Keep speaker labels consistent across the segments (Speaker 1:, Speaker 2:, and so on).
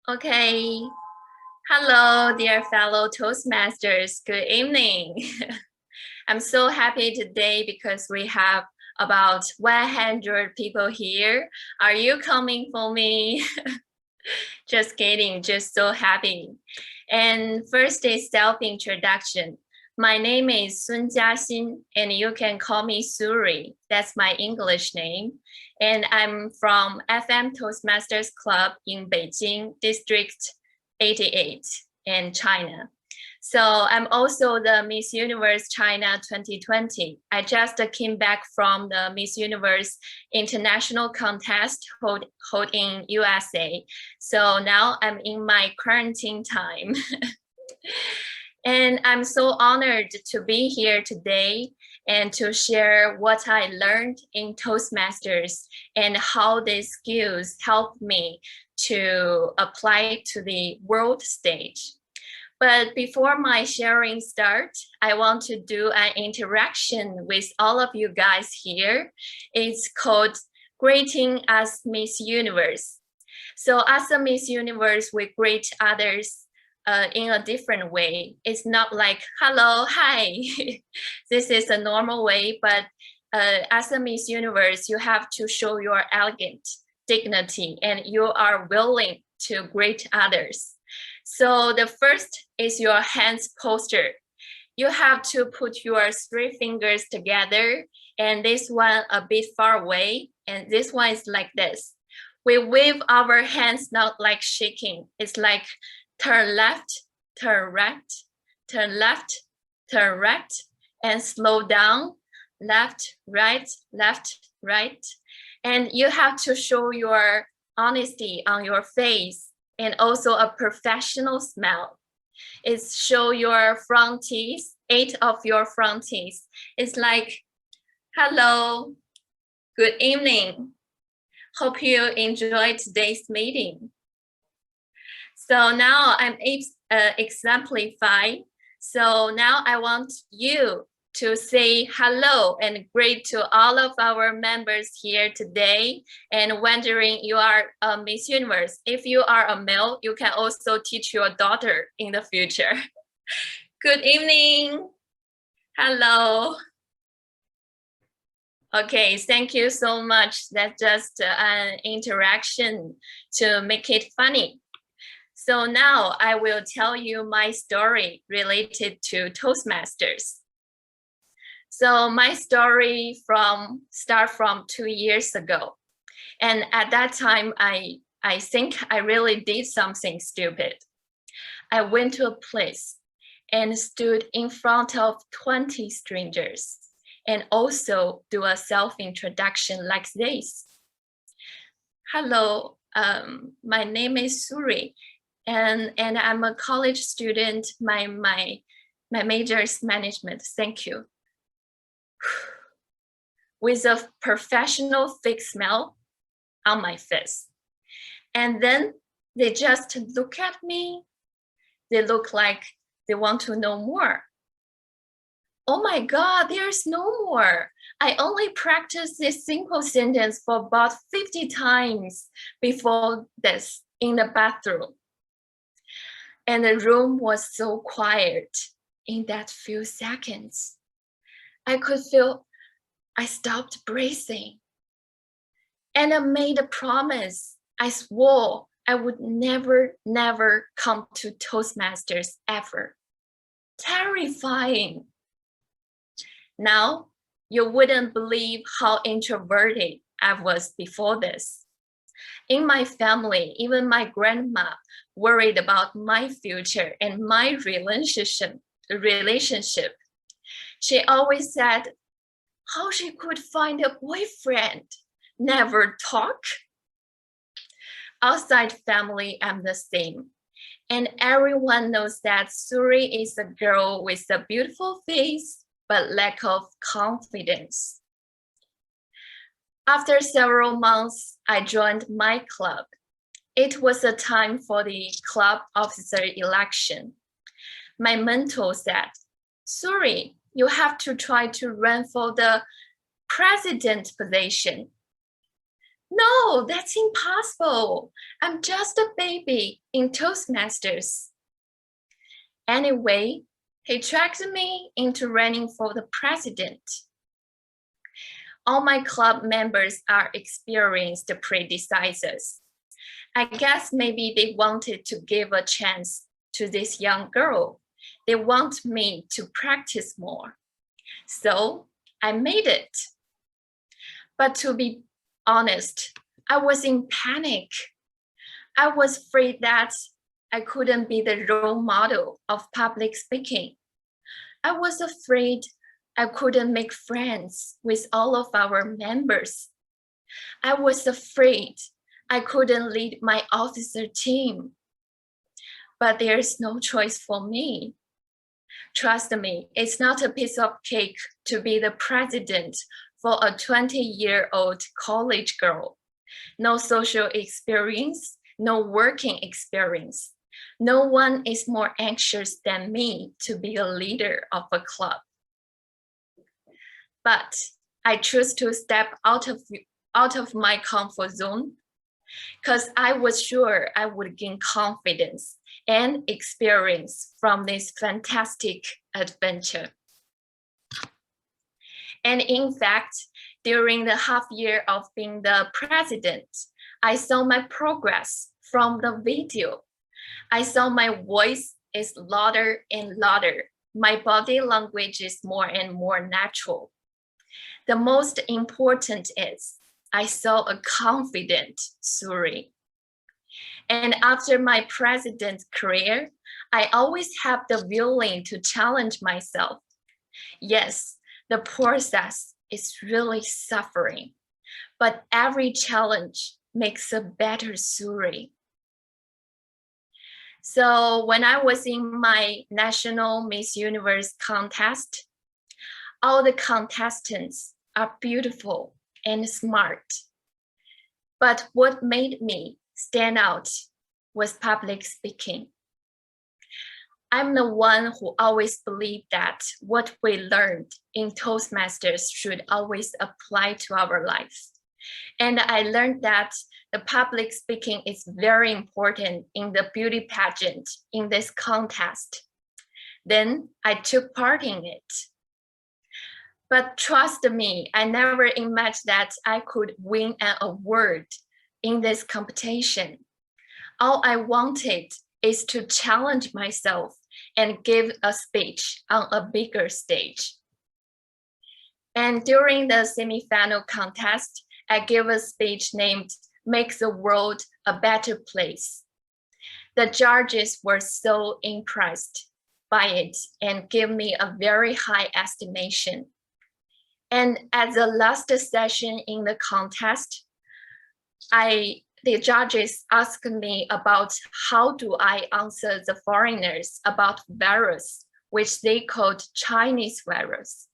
Speaker 1: Okay. Hello, dear fellow Toastmasters. Good evening. I'm so happy today because we have about 100 people here. Are you coming for me? Just kidding, just so happy. And first is self-introduction. My name is Sun Jiaxin, and you can call me Suri. That's my English name. And I'm from FM Toastmasters Club in Beijing, District 88 in China. So I'm also the Miss Universe China 2020. I just came back from the Miss Universe International Contest held in USA. So now I'm in my quarantine time. And I'm so honored to be here today and to share what I learned in Toastmasters and how these skills help me to apply to the world stage. But before my sharing starts, I want to do an interaction with all of you guys here. It's called Greeting as Miss Universe. So as a Miss Universe, we greet others in a different way. It's not like, hello, hi. This is a normal way, but as a Miss Universe, you have to show your elegant dignity and you are willing to greet others. So the first is your hands posture. You have to put your 3 fingers together and this one a bit far away. And this one is like this. We wave our hands not like shaking. It's like turn left, turn right, turn left, turn right, and slow down, left, right, and you have to show your honesty on your face and also a professional smile. It's show your front teeth, 8 of your front teeth. It's like, hello, good evening. Hope you enjoyed today's meeting. So now I'm exemplifying. So now I want you to say hello and greet to all of our members here today and wondering you are a Miss Universe. If you are a male, you can also teach your daughter in the future. Good evening. Hello. Okay, thank you so much. That's just an interaction to make it funny. So now I will tell you my story related to Toastmasters. So my story start from 2 years ago. And at that time, I think I really did something stupid. I went to a place and stood in front of 20 strangers and also do a self-introduction like this. Hello, my name is Suri. And I'm a college student. My major is management. Thank you. With a professional fake smile on my face. And then they just look at me. They look like they want to know more. Oh my God, there's no more. I only practiced this simple sentence for about 50 times before this in the bathroom. And the room was so quiet in that few seconds. I could feel I stopped breathing. And I made a promise. I swore I would never come to Toastmasters ever. Terrifying. Now, you wouldn't believe how introverted I was before this. In my family, even my grandma worried about my future and my relationship. She always said how she could find a boyfriend, never talk. Outside family, I'm the same. And everyone knows that Suri is a girl with a beautiful face, but lack of confidence. After several months, I joined my club. It was a time for the club officer election. My mentor said, Suri, you have to try to run for the president position. No, that's impossible. I'm just a baby in Toastmasters. Anyway, he dragged me into running for the president. All my club members are experienced predecessors. I guess maybe they wanted to give a chance to this young girl. They want me to practice more. So I made it. But to be honest, I was in panic. I was afraid that I couldn't be the role model of public speaking. I was afraid I couldn't make friends with all of our members. I was afraid I couldn't lead my officer team. But there's no choice for me. Trust me, it's not a piece of cake to be the president for a 20-year-old college girl. No social experience, no working experience. No one is more anxious than me to be a leader of a club. But I choose to step out of my comfort zone because I was sure I would gain confidence and experience from this fantastic adventure. And in fact, during the half year of being the president, I saw my progress from the video. I saw my voice is louder and louder. My body language is more and more natural. The most important is I saw a confident Suri. And after my president career, I always have the willing to challenge myself. Yes, the process is really suffering, but every challenge makes a better Suri. So when I was in my national Miss Universe contest, all the contestants are beautiful and smart. But what made me stand out was public speaking. I'm the one who always believed that what we learned in Toastmasters should always apply to our life. And I learned that the public speaking is very important in the beauty pageant in this contest. Then I took part in it. But trust me, I never imagined that I could win an award in this competition. All I wanted is to challenge myself and give a speech on a bigger stage. And during the semifinal contest, I gave a speech named Make the World a Better Place. The judges were so impressed by it and gave me a very high estimation. And at the last session in the contest, the judges asked me about how do I answer the foreigners about virus, which they called Chinese virus.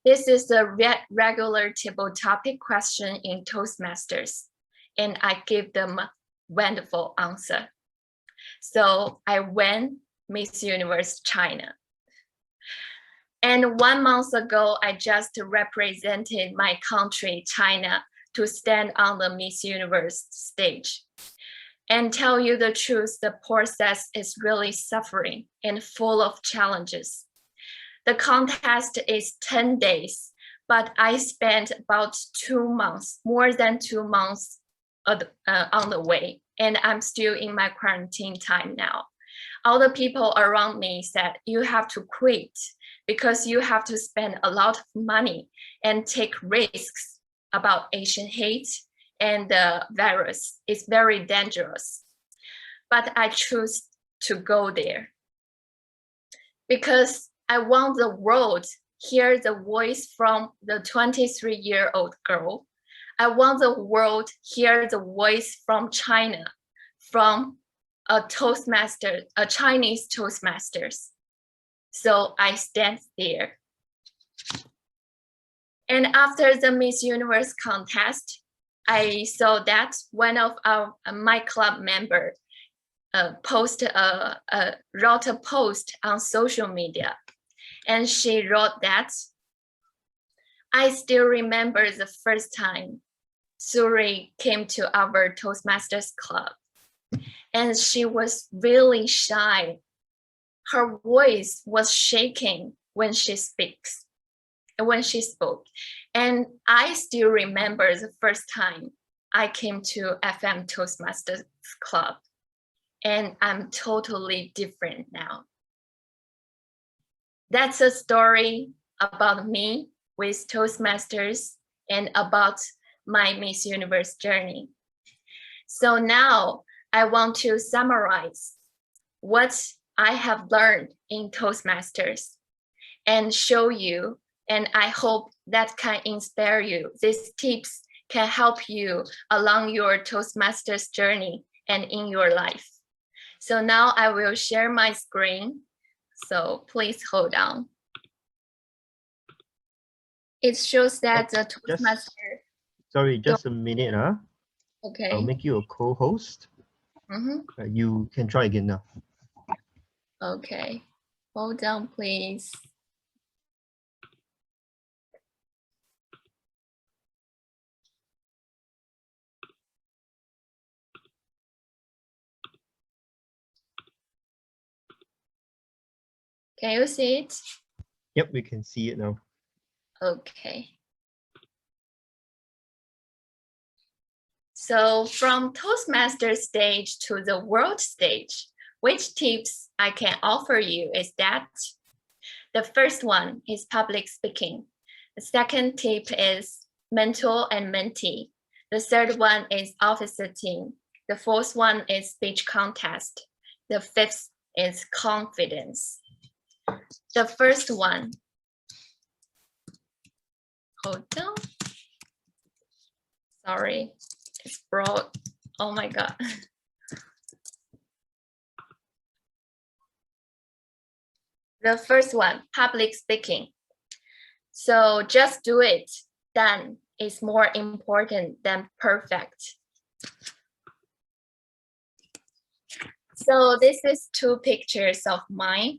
Speaker 1: This is a regular table topic question in Toastmasters, and I gave them a wonderful answer. So I won Miss Universe China. And 1 month ago, I just represented my country, China, to stand on the Miss Universe stage. And tell you the truth, the process is really suffering and full of challenges. The contest is 10 days, but I spent about 2 months, more than 2 months on the way. And I'm still in my quarantine time now. All the people around me said, you have to quit because you have to spend a lot of money and take risks about Asian hate and the virus. It's very dangerous. But I choose to go there because I want the world hear the voice from the 23-year-old girl. I want the world hear the voice from China, from a Toastmaster, a Chinese Toastmasters. So I stand there. And after the Miss Universe contest, I saw that one of my club member wrote a post on social media. And she wrote that, I still remember the first time Suri came to our Toastmasters club, and she was really shy. Her voice was shaking when she spoke. And I still remember the first time I came to FM Toastmasters club, and I'm totally different now. That's a story about me with Toastmasters and about my Miss Universe journey. So now I want to summarize what I have learned in Toastmasters and show you, and I hope that can inspire you. These tips can help you along your Toastmasters journey and in your life. So now I will share my screen. So please hold on. It shows that the Toastmaster.
Speaker 2: Sorry, just a minute.
Speaker 1: Okay.
Speaker 2: I'll make you a co-host. You can try again now.
Speaker 1: Okay. Hold on, please. Can you see it?
Speaker 2: Yep, we can see it now.
Speaker 1: Okay. So from Toastmaster stage to the world stage, which tips I can offer you is that the first one is public speaking. The second tip is mentor and mentee. The third one is officer team. The fourth one is speech contest. The fifth is confidence. The first one, hold on. Sorry, it's broad. Oh my God. The first one, public speaking. So just do it. Done is more important than perfect. So this is two pictures of mine.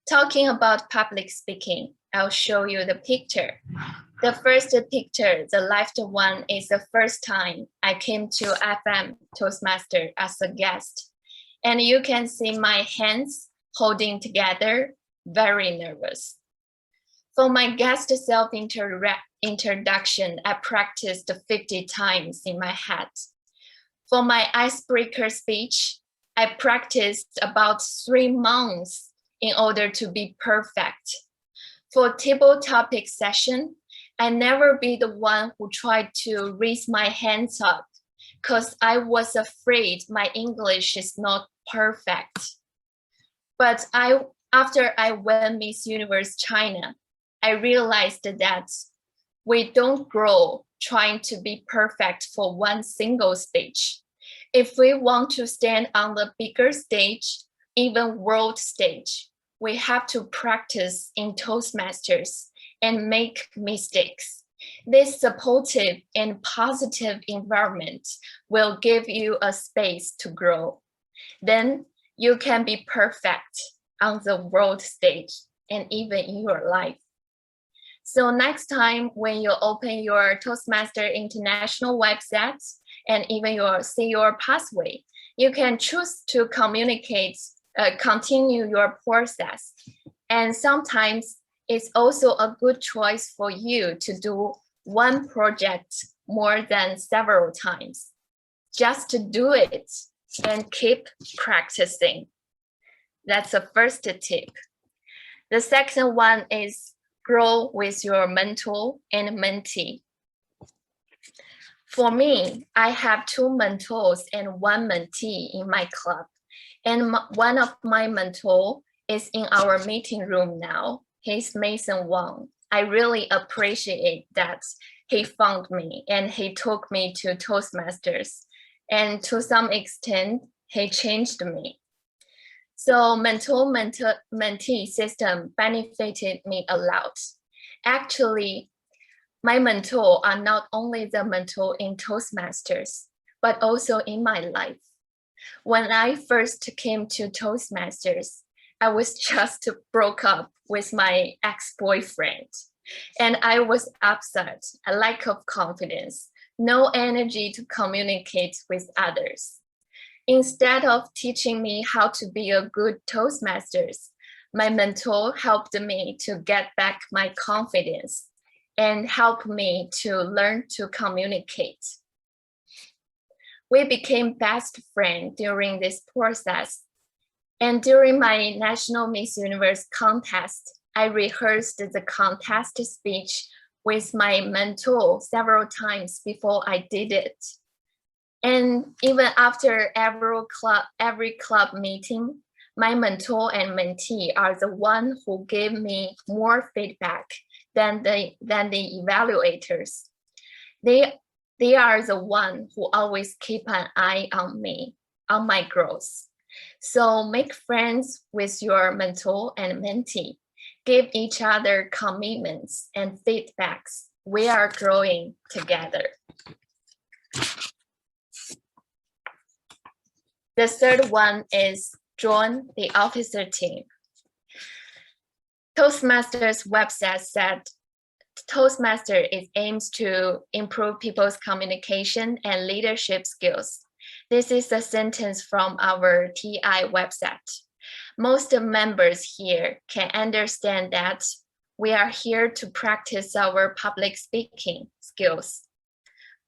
Speaker 1: Talking about public speaking, I'll show you the picture. The first picture, the left one, is the first time I came to FM Toastmaster as a guest. And you can see my hands holding together, very nervous. For my guest self-introduction, I practiced 50 times in my head. For my icebreaker speech, I practiced about 3 months in order to be perfect. For table topic session, I never be the one who tried to raise my hands up because I was afraid my English is not perfect. But after I won Miss Universe China, I realized that we don't grow trying to be perfect for one single speech. If we want to stand on the bigger stage, even world stage, we have to practice in Toastmasters and make mistakes. This supportive and positive environment will give you a space to grow. Then you can be perfect on the world stage and even in your life. So next time when you open your Toastmaster International website and even see your pathway, you can choose to continue your process. And sometimes it's also a good choice for you to do one project more than several times. Just to do it and keep practicing. That's the first tip. The second one is grow with your mentor and mentee. For me, I have 2 mentors and 1 mentee in my club. And one of my mentors is in our meeting room now. He's Mason Wang. I really appreciate that he found me and he took me to Toastmasters. And to some extent, he changed me. So mentor-mentee system benefited me a lot. Actually, my mentor are not only the mentor in Toastmasters, but also in my life. When I first came to Toastmasters, I was just broke up with my ex-boyfriend. And I was upset, a lack of confidence, no energy to communicate with others. Instead of teaching me how to be a good Toastmasters, my mentor helped me to get back my confidence and helped me to learn to communicate. We became best friends during this process. And during my National Miss Universe contest, I rehearsed the contest speech with my mentor several times before I did it. And even after every club meeting, my mentor and mentee are the one who gave me more feedback than the evaluators. They are the one who always keep an eye on me, on my growth. So make friends with your mentor and mentee. Give each other commitments and feedbacks. We are growing together. The third one is join the officer team. Toastmasters website said Toastmaster aims to improve people's communication and leadership skills. This is a sentence from our TI website. Most members here can understand that we are here to practice our public speaking skills.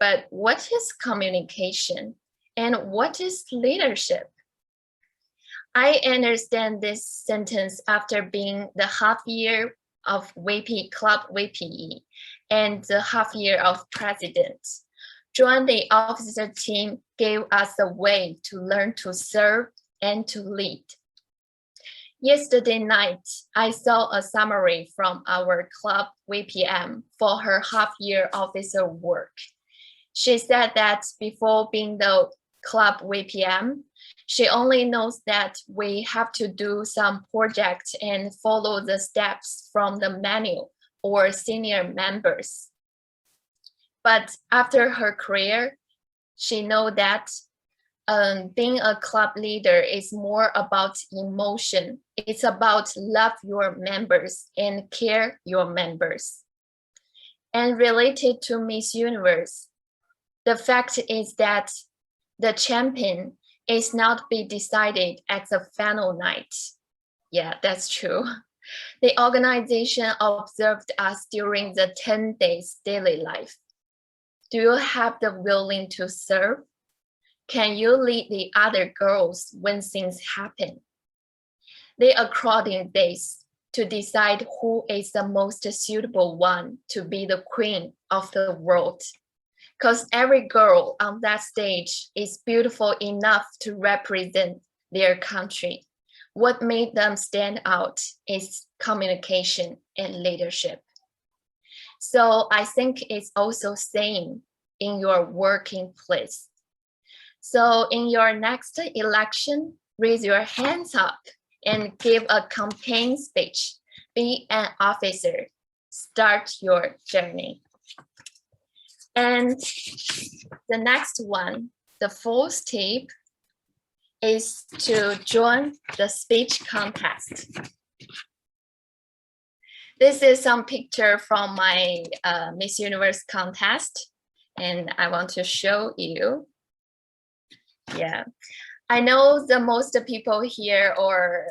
Speaker 1: But what is communication and what is leadership? I understand this sentence after being the half year of WP Club WPE and the half year of president. Join the officer team gave us a way to learn to serve and to lead. Yesterday night, I saw a summary from our club VPM for her half-year officer work. She said that before being the club VPM, she only knows that we have to do some project and follow the steps from the manual or senior members. But after her career, she knows that being a club leader is more about emotion. It's about love your members and care your members. And related to Miss Universe, the fact is that the champion is not be decided at the final night. Yeah, that's true. The organization observed us during the 10 days daily life. Do you have the willing to serve? Can you lead the other girls when things happen? They according days to decide who is the most suitable one to be the queen of the world. Because every girl on that stage is beautiful enough to represent their country. What made them stand out is communication and leadership. So I think it's also same in your working place. So in your next election, raise your hands up and give a campaign speech. Be an officer. Start your journey. And the next one, the fourth tip, is to join the speech contest. This is some picture from my Miss Universe contest, and I want to show you. Yeah, I know the most people here or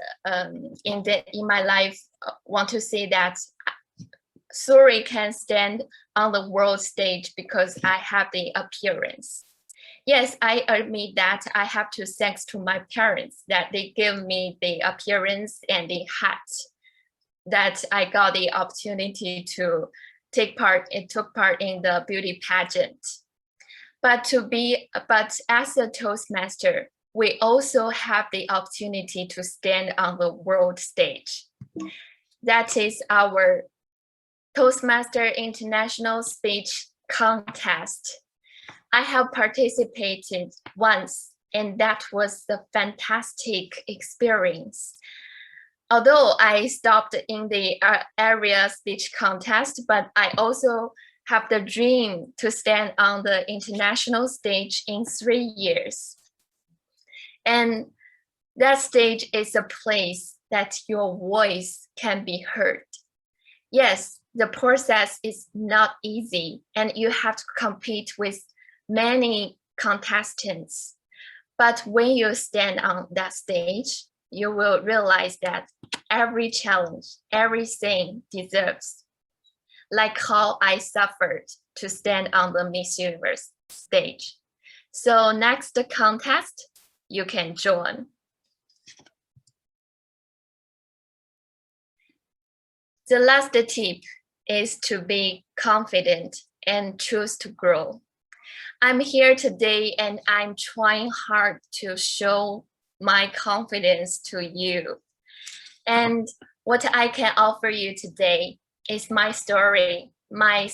Speaker 1: in my life want to say that Suri can stand on the world stage because I have the appearance. Yes, I admit that I have to thanks to my parents that they give me the appearance and the hat that I got the opportunity to take part. It took part in the beauty pageant. But as a Toastmaster, we also have the opportunity to stand on the world stage. That is our Toastmaster International Speech Contest. I have participated once, and that was a fantastic experience. Although I stopped in the area speech contest, but I also have the dream to stand on the international stage in 3 years. And that stage is a place that your voice can be heard. Yes, the process is not easy and you have to compete with many contestants. But when you stand on that stage, you will realize that every challenge, everything deserves. Like how I suffered to stand on the Miss Universe stage. So next contest, you can join. The last tip is to be confident and choose to grow. I'm here today and I'm trying hard to show my confidence to you. And what I can offer you today is my story, my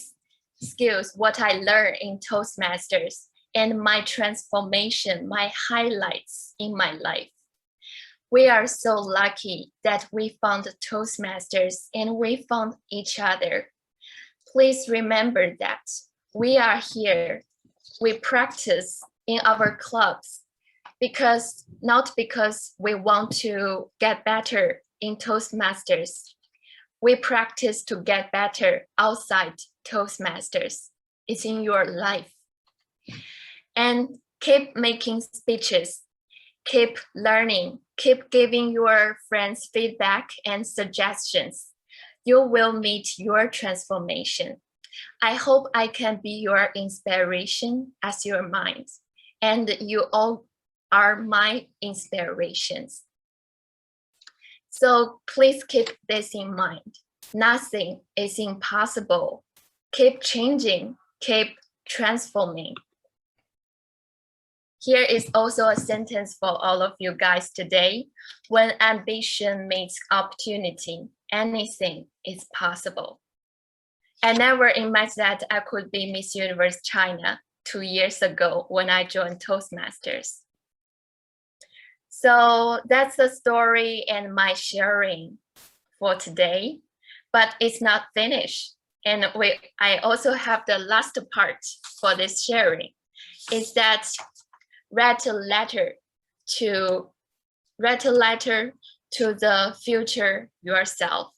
Speaker 1: skills, what I learned in Toastmasters, and my transformation, my highlights in my life. We are so lucky that we found Toastmasters and we found each other. Please remember that we are here. We practice in our clubs not because we want to get better in Toastmasters. We practice to get better outside Toastmasters. It's in your life. And keep making speeches, keep learning, keep giving your friends feedback and suggestions. You will meet your transformation. I hope I can be your inspiration as your mind, and you all are my inspirations. So please keep this in mind. Nothing is impossible. Keep changing, keep transforming. Here is also a sentence for all of you guys today. When ambition meets opportunity, anything is possible. I never imagined that I could be Miss Universe China 2 years ago when I joined Toastmasters. So that's the story and my sharing for today, but it's not finished. And I also have the last part for this sharing, is that write a letter to the future yourself.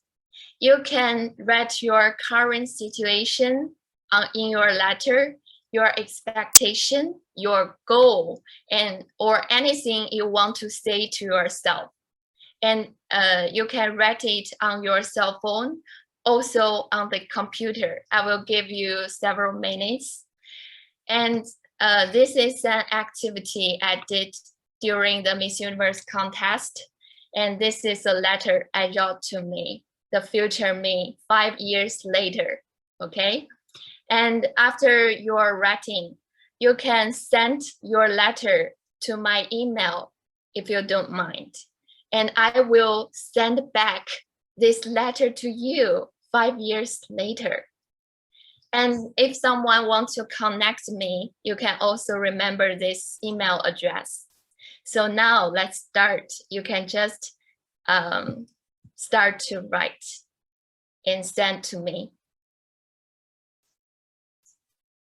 Speaker 1: You can write your current situation in your letter, your expectation, your goal, or anything you want to say to yourself. And you can write it on your cell phone, also on the computer. I will give you several minutes. And this is an activity I did during the Miss Universe contest. And this is a letter I wrote to me, the future me, 5 years later, okay? And after your writing, you can send your letter to my email if you don't mind. And I will send back this letter to you 5 years later. And if someone wants to connect me, you can also remember this email address. So now let's start. You can just start to write and send to me.